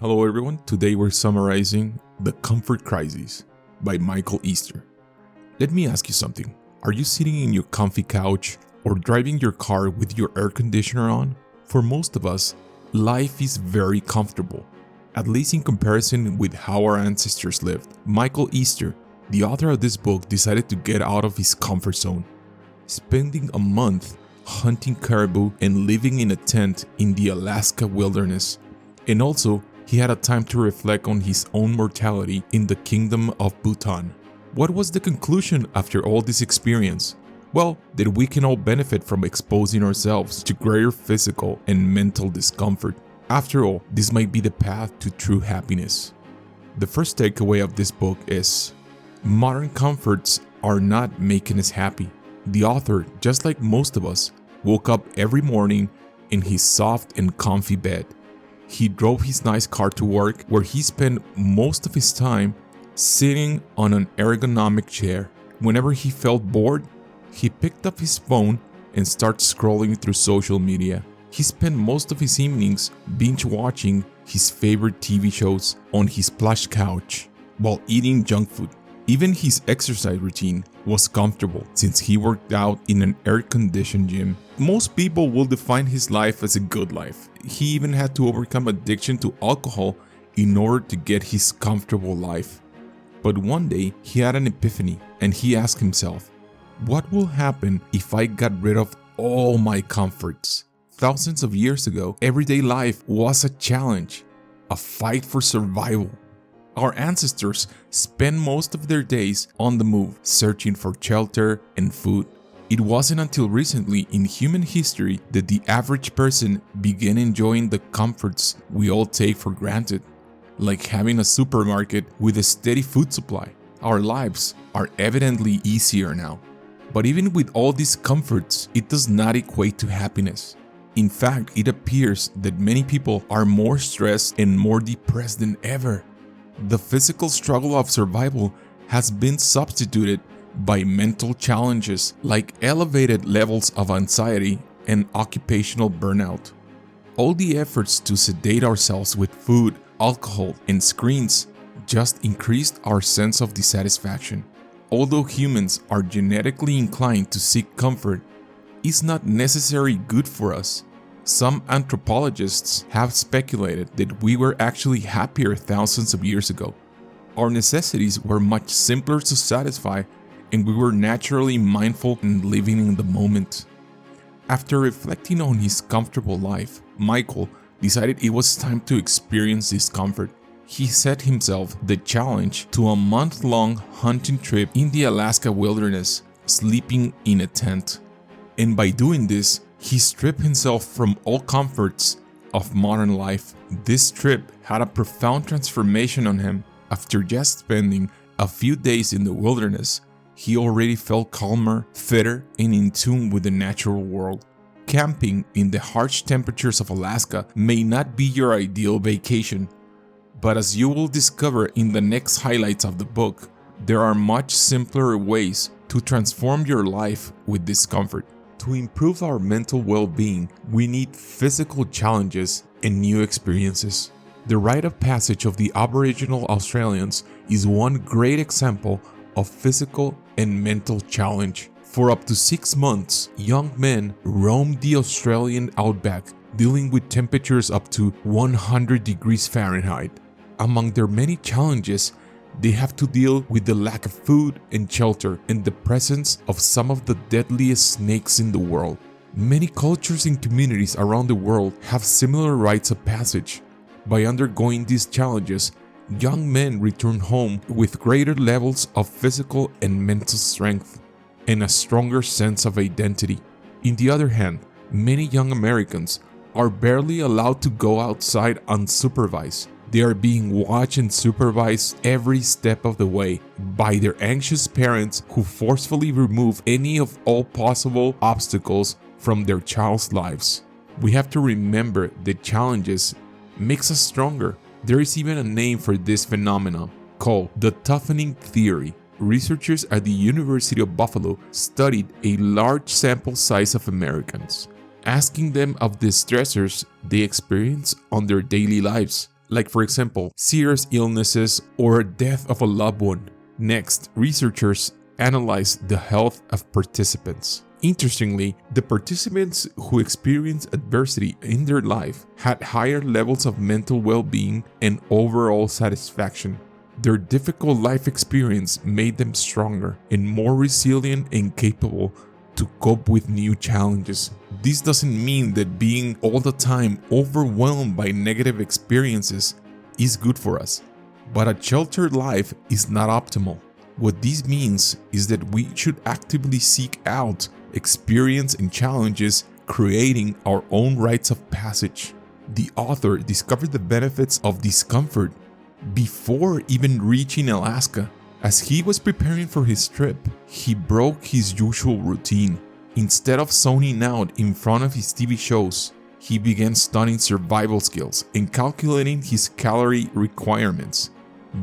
Hello everyone, today we're summarizing The Comfort Crisis by Michael Easter. Let me ask you something. Are you sitting in your comfy couch or driving your car with your air conditioner on? For most of us, life is very comfortable, at least in comparison with how our ancestors lived. Michael Easter, the author of this book, decided to get out of his comfort zone, spending a month hunting caribou and living in a tent in the Alaska wilderness. And also, he had a time to reflect on his own mortality in the kingdom of Bhutan. What was the conclusion after all this experience? Well, that we can all benefit from exposing ourselves to greater physical and mental discomfort. After all, this might be the path to true happiness. The first takeaway of this book is, modern comforts are not making us happy. The author, just like most of us, woke up every morning in his soft and comfy bed. He drove his nice car to work, where he spent most of his time sitting on an ergonomic chair. Whenever he felt bored, he picked up his phone and started scrolling through social media. He spent most of his evenings binge watching his favorite TV shows on his plush couch while eating junk food. Even his exercise routine was comfortable since he worked out in an air-conditioned gym. Most people will define his life as a good life. He even had to overcome addiction to alcohol in order to get his comfortable life. But one day, he had an epiphany and he asked himself, what will happen if I got rid of all my comforts? Thousands of years ago, everyday life was a challenge, a fight for survival. Our ancestors spent most of their days on the move, searching for shelter and food. It wasn't until recently in human history that the average person began enjoying the comforts we all take for granted, like having a supermarket with a steady food supply. Our lives are evidently easier now. But even with all these comforts, it does not equate to happiness. In fact, it appears that many people are more stressed and more depressed than ever. The physical struggle of survival has been substituted by mental challenges like elevated levels of anxiety and occupational burnout. All the efforts to sedate ourselves with food, alcohol, and screens just increased our sense of dissatisfaction. Although humans are genetically inclined to seek comfort, it's not necessarily good for us. Some anthropologists have speculated that we were actually happier thousands of years ago. Our necessities were much simpler to satisfy, and we were naturally mindful and living in the moment. After reflecting on his comfortable life, Michael decided it was time to experience discomfort. He set himself the challenge to a month-long hunting trip in the Alaska wilderness, sleeping in a tent. And by doing this, he stripped himself from all comforts of modern life. This trip had a profound transformation on him. After just spending a few days in the wilderness, he already felt calmer, fitter, and in tune with the natural world. Camping in the harsh temperatures of Alaska may not be your ideal vacation, but as you will discover in the next highlights of the book, there are much simpler ways to transform your life with discomfort. To improve our mental well-being, we need physical challenges and new experiences. The rite of passage of the Aboriginal Australians is one great example of physical and mental challenge. For up to 6 months, young men roamed the Australian outback, dealing with temperatures up to 100 degrees Fahrenheit. Among their many challenges, they have to deal with the lack of food and shelter and the presence of some of the deadliest snakes in the world. Many cultures and communities around the world have similar rites of passage. By undergoing these challenges, young men return home with greater levels of physical and mental strength and a stronger sense of identity. On the other hand, many young Americans are barely allowed to go outside unsupervised. They are being watched and supervised every step of the way by their anxious parents who forcefully remove any of all possible obstacles from their child's lives. We have to remember that challenges makes us stronger. There is even a name for this phenomenon called the Toughening Theory. Researchers at the University of Buffalo studied a large sample size of Americans, asking them of the stressors they experience on their daily lives. like for example, serious illnesses or a death of a loved one. Next, researchers analyzed the health of participants. Interestingly, the participants who experienced adversity in their life had higher levels of mental well-being and overall satisfaction. Their difficult life experience made them stronger and more resilient and capable to cope with new challenges. This doesn't mean that being all the time overwhelmed by negative experiences is good for us, but a sheltered life is not optimal. What this means is that we should actively seek out experience and challenges, creating our own rites of passage. The author discovered the benefits of discomfort before even reaching Alaska. As he was preparing for his trip, he broke his usual routine. Instead of zoning out in front of his TV shows, he began studying survival skills and calculating his calorie requirements.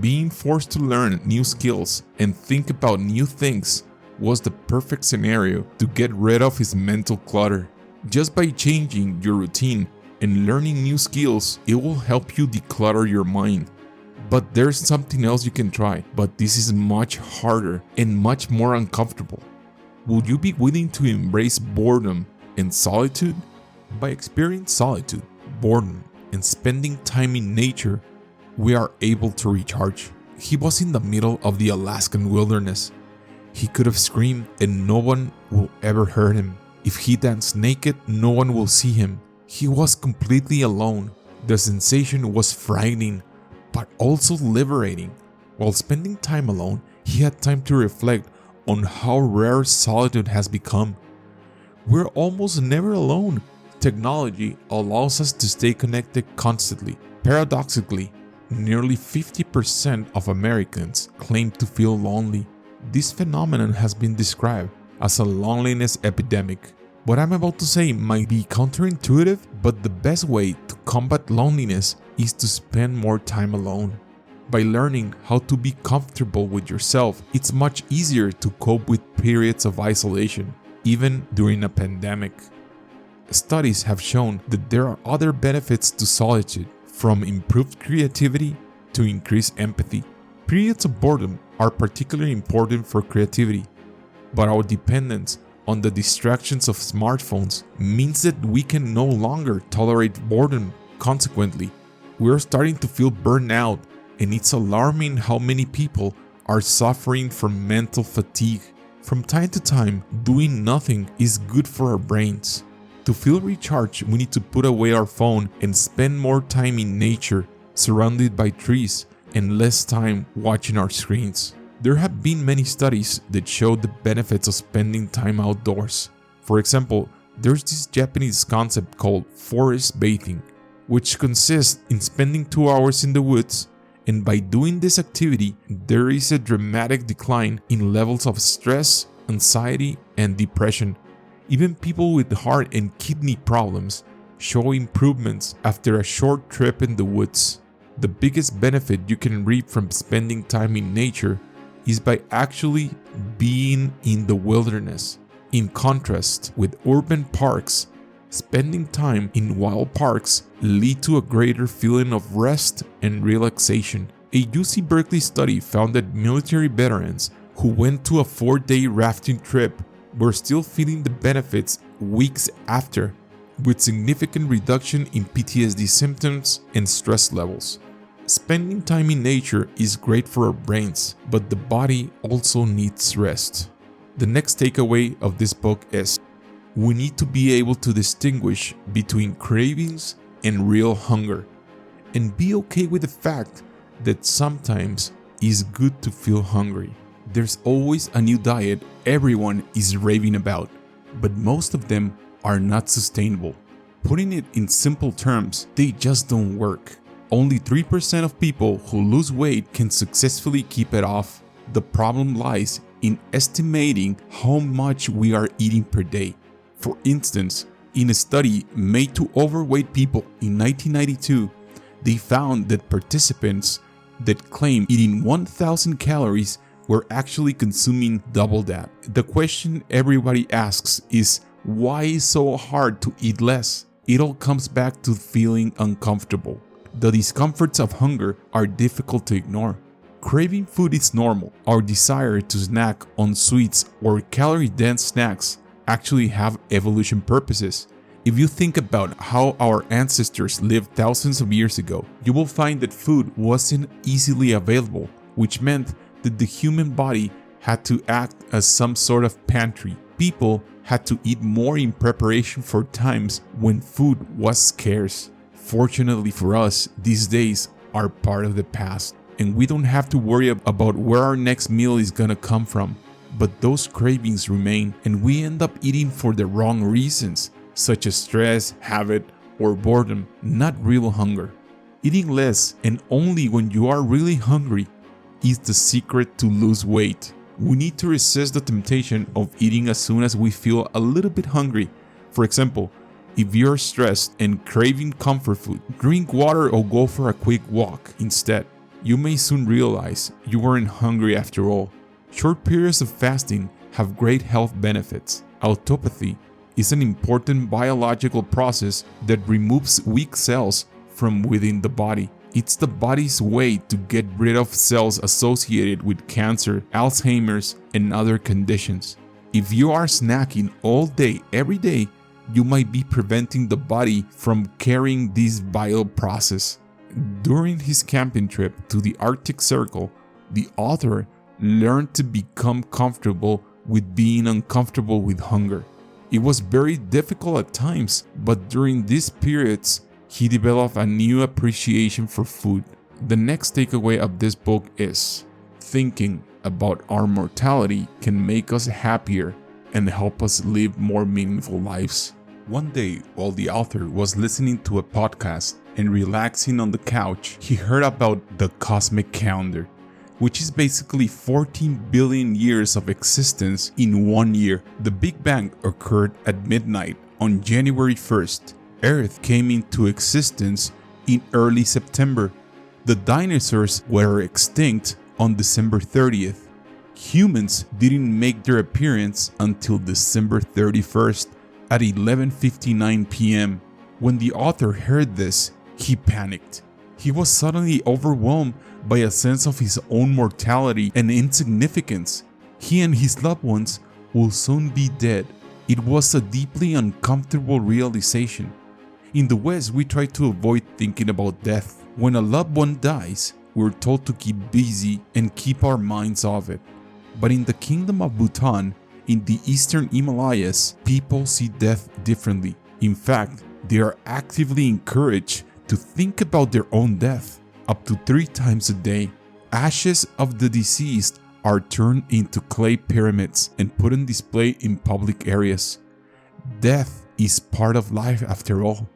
Being forced to learn new skills and think about new things was the perfect scenario to get rid of his mental clutter. Just by changing your routine and learning new skills, it will help you declutter your mind. But there's something else you can try, but this is much harder and much more uncomfortable. Would you be willing to embrace boredom and solitude? By experiencing solitude, boredom, and spending time in nature, we are able to recharge. He was in the middle of the Alaskan wilderness. He could have screamed and no one will ever hear him. If he danced naked, no one will see him. He was completely alone. The sensation was frightening, but also liberating. While spending time alone, he had time to reflect on how rare solitude has become. We're almost never alone. Technology allows us to stay connected constantly. Paradoxically, nearly 50% of Americans claim to feel lonely. This phenomenon has been described as a loneliness epidemic. What I'm about to say might be counterintuitive, but the best way to combat loneliness is to spend more time alone. By learning how to be comfortable with yourself, it's much easier to cope with periods of isolation, even during a pandemic. Studies have shown that there are other benefits to solitude, from improved creativity to increased empathy. Periods of boredom are particularly important for creativity, but our dependence on the distractions of smartphones means that we can no longer tolerate boredom. Consequently, we're starting to feel burnout, and it's alarming how many people are suffering from mental fatigue. From time to time, doing nothing is good for our brains. To feel recharged, we need to put away our phone and spend more time in nature, surrounded by trees, and less time watching our screens. There have been many studies that show the benefits of spending time outdoors. For example, there's this Japanese concept called forest bathing, which consists in spending 2 hours in the woods, and by doing this activity, there is a dramatic decline in levels of stress, anxiety, and depression. Even people with heart and kidney problems show improvements after a short trip in the woods. The biggest benefit you can reap from spending time in nature is by actually being in the wilderness. In contrast with urban parks, spending time in wild parks lead to a greater feeling of rest and relaxation. A UC Berkeley study found that military veterans who went to a 4-day rafting trip were still feeling the benefits weeks after, with significant reduction in PTSD symptoms and stress levels. Spending time in nature is great for our brains, but the body also needs rest. The next takeaway of this book is we need to be able to distinguish between cravings and real hunger, and be okay with the fact that sometimes it's good to feel hungry. There's always a new diet everyone is raving about, but most of them are not sustainable. Putting it in simple terms, they just don't work. Only 3% of people who lose weight can successfully keep it off. The problem lies in estimating how much we are eating per day. For instance, in a study made to overweight people in 1992, they found that participants that claimed eating 1,000 calories were actually consuming double that. The question everybody asks is, why is it so hard to eat less? It all comes back to feeling uncomfortable. The discomforts of hunger are difficult to ignore. Craving food is normal. Our desire to snack on sweets or calorie-dense snacks actually have evolution purposes. If you think about how our ancestors lived thousands of years ago, you will find that food wasn't easily available, which meant that the human body had to act as some sort of pantry. People had to eat more in preparation for times when food was scarce. Fortunately for us, these days are part of the past, and we don't have to worry about where our next meal is gonna come from. But those cravings remain, and we end up eating for the wrong reasons, such as stress, habit, or boredom, not real hunger. Eating less and only when you are really hungry is the secret to lose weight. We need to resist the temptation of eating as soon as we feel a little bit hungry. For example, if you're stressed and craving comfort food, drink water or go for a quick walk instead. You may soon realize you weren't hungry after all. Short periods of fasting have great health benefits. Autophagy is an important biological process that removes weak cells from within the body. It's the body's way to get rid of cells associated with cancer, Alzheimer's, and other conditions. If you are snacking all day, every day, you might be preventing the body from carrying this vital process. During his camping trip to the Arctic Circle, the author learned to become comfortable with being uncomfortable with hunger. It was very difficult at times, but during these periods, he developed a new appreciation for food. The next takeaway of this book is: thinking about our mortality can make us happier and help us live more meaningful lives. One day, while the author was listening to a podcast and relaxing on the couch, he heard about the cosmic calendar, which is basically 14 billion years of existence in 1 year. The Big Bang occurred at midnight on January 1st. Earth came into existence in early September. The dinosaurs were extinct on December 30th. Humans didn't make their appearance until December 31st at 11:59 p.m. When the author heard this, he panicked. He was suddenly overwhelmed by a sense of his own mortality and insignificance. He and his loved ones will soon be dead. It was a deeply uncomfortable realization. In the West, we try to avoid thinking about death. When a loved one dies, we're told to keep busy and keep our minds off it. But in the kingdom of Bhutan, in the eastern Himalayas, people see death differently. In fact, they are actively encouraged to think about their own death up to 3 times a day. Ashes of the deceased are turned into clay pyramids and put on display in public areas. Death is part of life after all.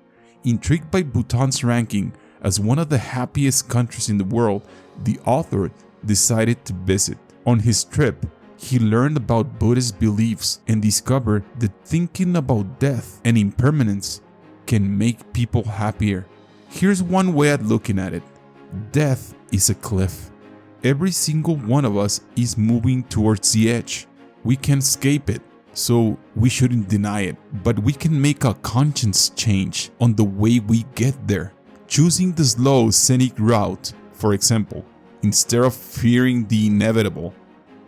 Intrigued by Bhutan's ranking as one of the happiest countries in the world, the author decided to visit. On his trip, he learned about Buddhist beliefs and discovered that thinking about death and impermanence can make people happier. Here's one way of looking at it. Death is a cliff. Every single one of us is moving towards the edge. We can't escape it, so we shouldn't deny it. But we can make a conscious change on the way we get there. Choosing the slow, scenic route, for example, instead of fearing the inevitable.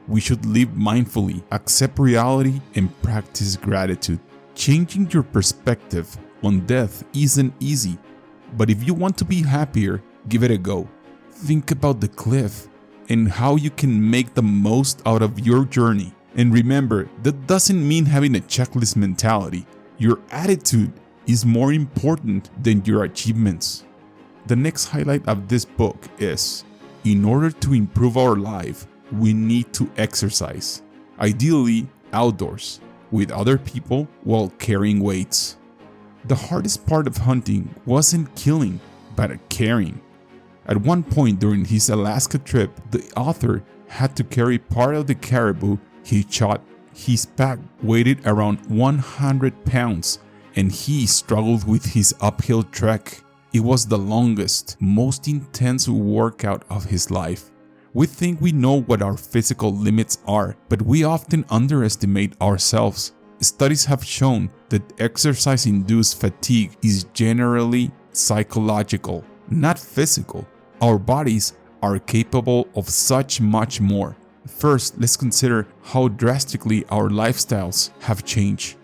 We should live mindfully, accept reality, and practice gratitude. Changing your perspective on death isn't easy, but if you want to be happier, give it a go. Think about the cliff and how you can make the most out of your journey. And remember, that doesn't mean having a checklist mentality. Your attitude is more important than your achievements. The next highlight of this book is: in order to improve our life, we need to exercise, ideally outdoors, with other people while carrying weights. The hardest part of hunting wasn't killing, but carrying. At one point during his Alaska trip, the author had to carry part of the caribou he shot. His pack weighed around 100 pounds, and he struggled with his uphill trek. It was the longest, most intense workout of his life. We think we know what our physical limits are, but we often underestimate ourselves. Studies have shown that exercise-induced fatigue is generally psychological. not physical. Our bodies are capable of such much more. First, let's consider how drastically our lifestyles have changed.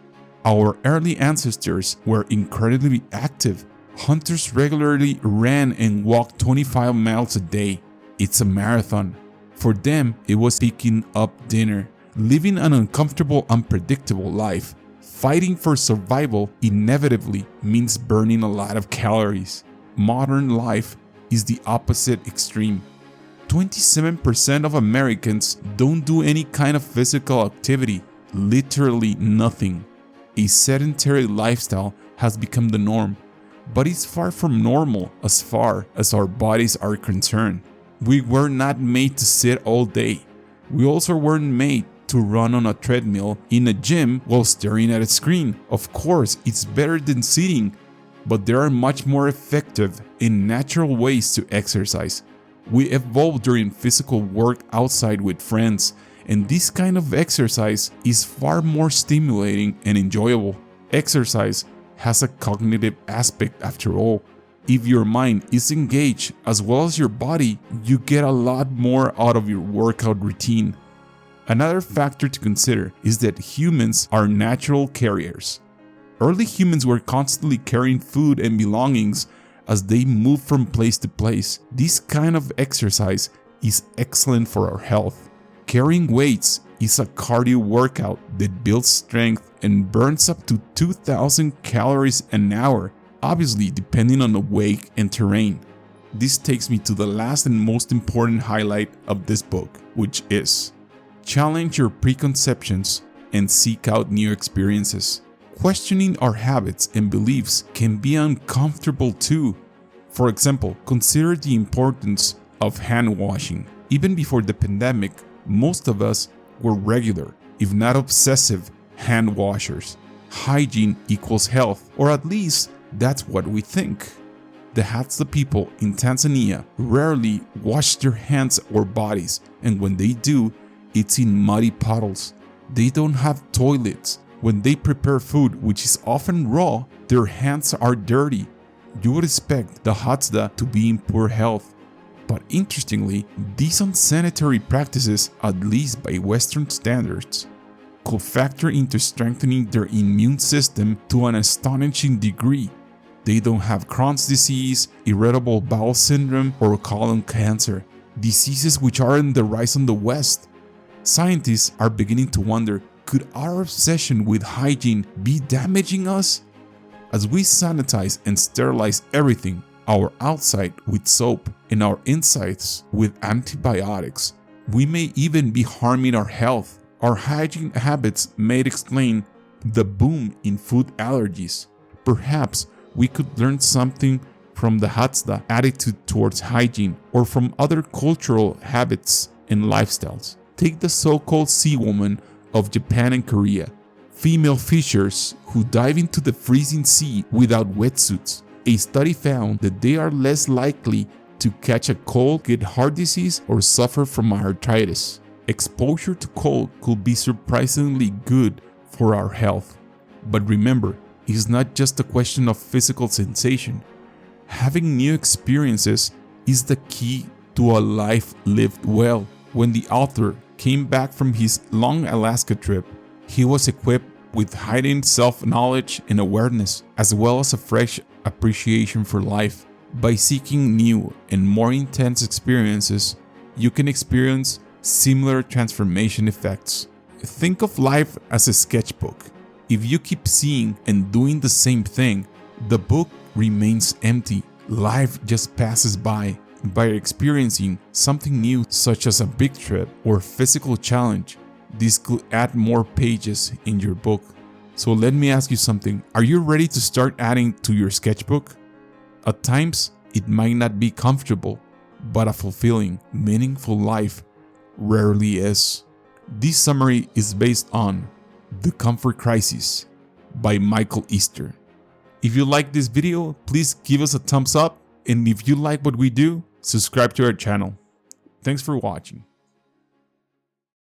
Our early ancestors were incredibly active. Hunters regularly ran and walked 25 miles a day. It's a marathon. For them, it was picking up dinner, living an uncomfortable, unpredictable life. Fighting for survival inevitably means burning a lot of calories. Modern life is the opposite extreme. 27% of Americans don't do any kind of physical activity, literally nothing. A sedentary lifestyle has become the norm, but it's far from normal as far as our bodies are concerned. We were not made to sit all day. We also weren't made to run on a treadmill in a gym while staring at a screen. Of course, it's better than sitting, but there are much more effective and natural ways to exercise. We evolved during physical work outside with friends, and this kind of exercise is far more stimulating and enjoyable. Exercise has a cognitive aspect after all. If your mind is engaged as well as your body, you get a lot more out of your workout routine. Another factor to consider is that humans are natural carriers. Early humans were constantly carrying food and belongings as they moved from place to place. This kind of exercise is excellent for our health. Carrying weights is a cardio workout that builds strength and burns up to 2,000 calories an hour, obviously depending on the weight and terrain. This takes me to the last and most important highlight of this book, which is: challenge your preconceptions and seek out new experiences. Questioning our habits and beliefs can be uncomfortable too. For example, consider the importance of hand washing. Even before the pandemic, most of us were regular, if not obsessive, hand washers. Hygiene equals health, or at least that's what we think. The Hadza people in Tanzania rarely wash their hands or bodies, and when they do, it's in muddy puddles. They don't have toilets. When they prepare food, which is often raw, their hands are dirty. You would expect the Hadza to be in poor health. But interestingly, these unsanitary practices, at least by Western standards, could factor into strengthening their immune system to an astonishing degree. They don't have Crohn's disease, irritable bowel syndrome, or colon cancer, diseases which are on the rise in the West. Scientists are beginning to wonder, could our obsession with hygiene be damaging us? As we sanitize and sterilize everything, our outside with soap and our insides with antibiotics, we may even be harming our health. Our hygiene habits may explain the boom in food allergies. Perhaps we could learn something from the Hadza attitude towards hygiene, or from other cultural habits and lifestyles. Take the so-called sea woman of Japan and Korea, female fishers who dive into the freezing sea without wetsuits. A study found that they are less likely to catch a cold, get heart disease, or suffer from arthritis. Exposure to cold could be surprisingly good for our health. But remember, it's not just a question of physical sensation. Having new experiences is the key to a life lived well. When the author came back from his long Alaska trip, he was equipped with heightened self-knowledge and awareness, as well as a fresh appreciation for life. By seeking new and more intense experiences, you can experience similar transformation effects. Think of life as a sketchbook. If you keep seeing and doing the same thing, the book remains empty. Life just passes by. By experiencing something new, such as a big trip or physical challenge, this could add more pages in your book. So let me ask you something. Are you ready to start adding to your sketchbook? At times, it might not be comfortable, but a fulfilling, meaningful life rarely is. This summary is based on The Comfort Crisis by Michael Easter. If you like this video, please give us a thumbs up, and if you like what we do, subscribe to our channel. Thanks for watching.